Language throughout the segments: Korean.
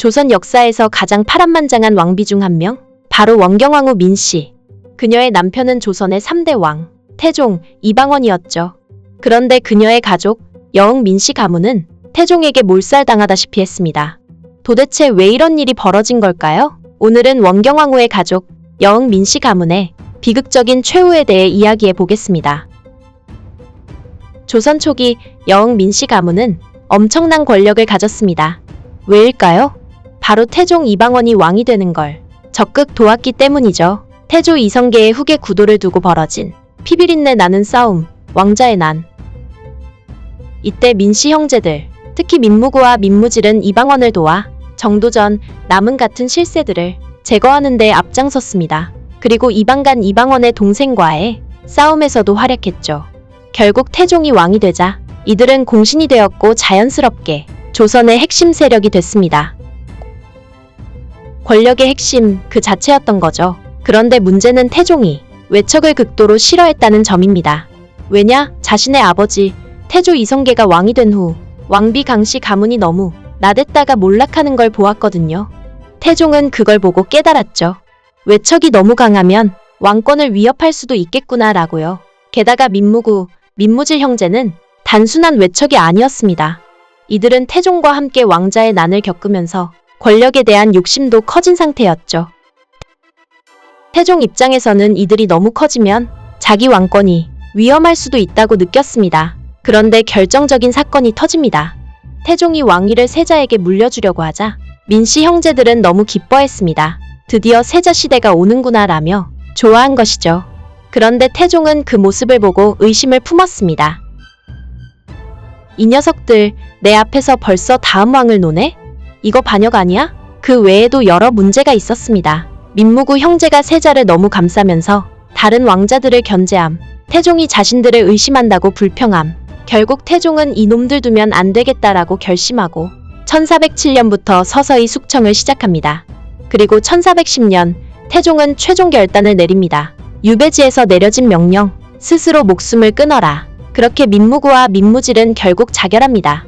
조선 역사에서 가장 파란만장한 왕비 중 한 명, 바로 원경왕후 민씨. 그녀의 남편은 조선의 3대 왕, 태종, 이방원이었죠. 그런데 그녀의 가족, 여흥 민씨 가문은 태종에게 몰살당하다시피 했습니다. 도대체 왜 이런 일이 벌어진 걸까요? 오늘은 원경왕후의 가족, 여흥 민씨 가문의 비극적인 최후에 대해 이야기해 보겠습니다. 조선 초기 여흥 민씨 가문은 엄청난 권력을 가졌습니다. 왜일까요? 바로 태종 이방원이 왕이 되는 걸 적극 도왔기 때문이죠. 태조 이성계의 후계 구도를 두고 벌어진 피비린내 나는 싸움, 왕자의 난. 이때 민씨 형제들, 특히 민무구와 민무질은 이방원을 도와 정도전, 남은 같은 실세들을 제거하는 데 앞장섰습니다. 그리고 이방간 이방원의 동생과의 싸움에서도 활약했죠. 결국 태종이 왕이 되자 이들은 공신이 되었고 자연스럽게 조선의 핵심 세력이 됐습니다. 권력의 핵심 그 자체였던 거죠. 그런데 문제는 태종이 외척을 극도로 싫어했다는 점입니다. 왜냐? 자신의 아버지 태조 이성계가 왕이 된 후 왕비 강씨 가문이 너무 나댔다가 몰락하는 걸 보았거든요. 태종은 그걸 보고 깨달았죠. 외척이 너무 강하면 왕권을 위협할 수도 있겠구나 라고요. 게다가 민무구, 민무질 형제는 단순한 외척이 아니었습니다. 이들은 태종과 함께 왕자의 난을 겪으면서 권력에 대한 욕심도 커진 상태였죠. 태종 입장에서는 이들이 너무 커지면 자기 왕권이 위험할 수도 있다고 느꼈습니다. 그런데 결정적인 사건이 터집니다. 태종이 왕위를 세자에게 물려주려고 하자 민씨 형제들은 너무 기뻐했습니다. 드디어 세자 시대가 오는구나 라며 좋아한 것이죠. 그런데 태종은 그 모습을 보고 의심을 품었습니다. 이 녀석들 내 앞에서 벌써 다음 왕을 노네? 이거 반역 아니야? 그 외에도 여러 문제가 있었습니다. 민무구 형제가 세자를 너무 감싸면서 다른 왕자들을 견제함, 태종이 자신들을 의심한다고 불평함. 결국 태종은 이놈들 두면 안 되겠다라고 결심하고 1407년부터 서서히 숙청을 시작합니다. 그리고 1410년 태종은 최종 결단을 내립니다. 유배지에서 내려진 명령, 스스로 목숨을 끊어라. 그렇게 민무구와 민무질은 결국 자결합니다.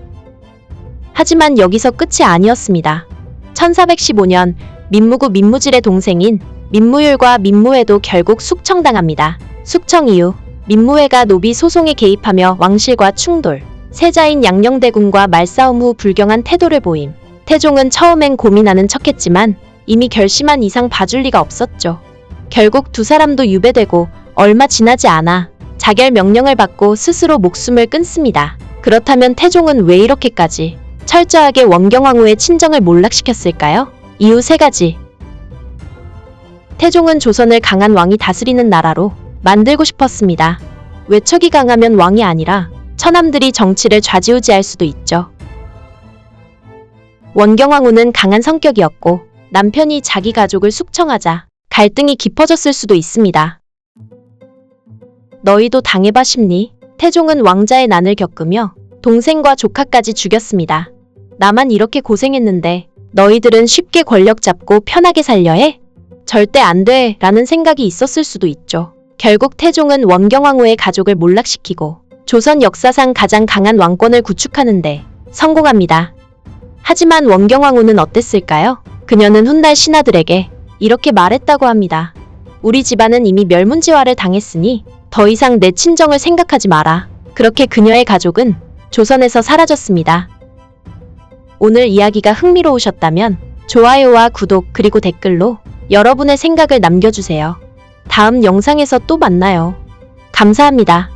하지만 여기서 끝이 아니었습니다. 1415년 민무구 민무질의 동생인 민무율과 민무회도 결국 숙청당합니다. 숙청 이후 민무회가 노비 소송에 개입하며 왕실과 충돌, 세자인 양녕대군과 말싸움 후 불경한 태도를 보임. 태종은 처음엔 고민하는 척했지만 이미 결심한 이상 봐줄 리가 없었죠. 결국 두 사람도 유배되고 얼마 지나지 않아 자결 명령을 받고 스스로 목숨을 끊습니다. 그렇다면 태종은 왜 이렇게까지 철저하게 원경왕후의 친정을 몰락시켰을까요? 이유 3가지. 태종은 조선을 강한 왕이 다스리는 나라로 만들고 싶었습니다. 외척이 강하면 왕이 아니라 처남들이 정치를 좌지우지할 수도 있죠. 원경왕후는 강한 성격이었고 남편이 자기 가족을 숙청하자 갈등이 깊어졌을 수도 있습니다. 너희도 당해봐 싶니? 태종은 왕자의 난을 겪으며 동생과 조카까지 죽였습니다. 나만 이렇게 고생했는데 너희들은 쉽게 권력 잡고 편하게 살려 해? 절대 안 돼 라는 생각이 있었을 수도 있죠. 결국 태종은 원경왕후의 가족을 몰락시키고 조선 역사상 가장 강한 왕권을 구축하는데 성공합니다. 하지만 원경왕후는 어땠을까요? 그녀는 훗날 신하들에게 이렇게 말했다고 합니다. 우리 집안은 이미 멸문지화를 당했으니 더 이상 내 친정을 생각하지 마라. 그렇게 그녀의 가족은 조선에서 사라졌습니다. 오늘 이야기가 흥미로우셨다면 좋아요와 구독 그리고 댓글로 여러분의 생각을 남겨주세요. 다음 영상에서 또 만나요. 감사합니다.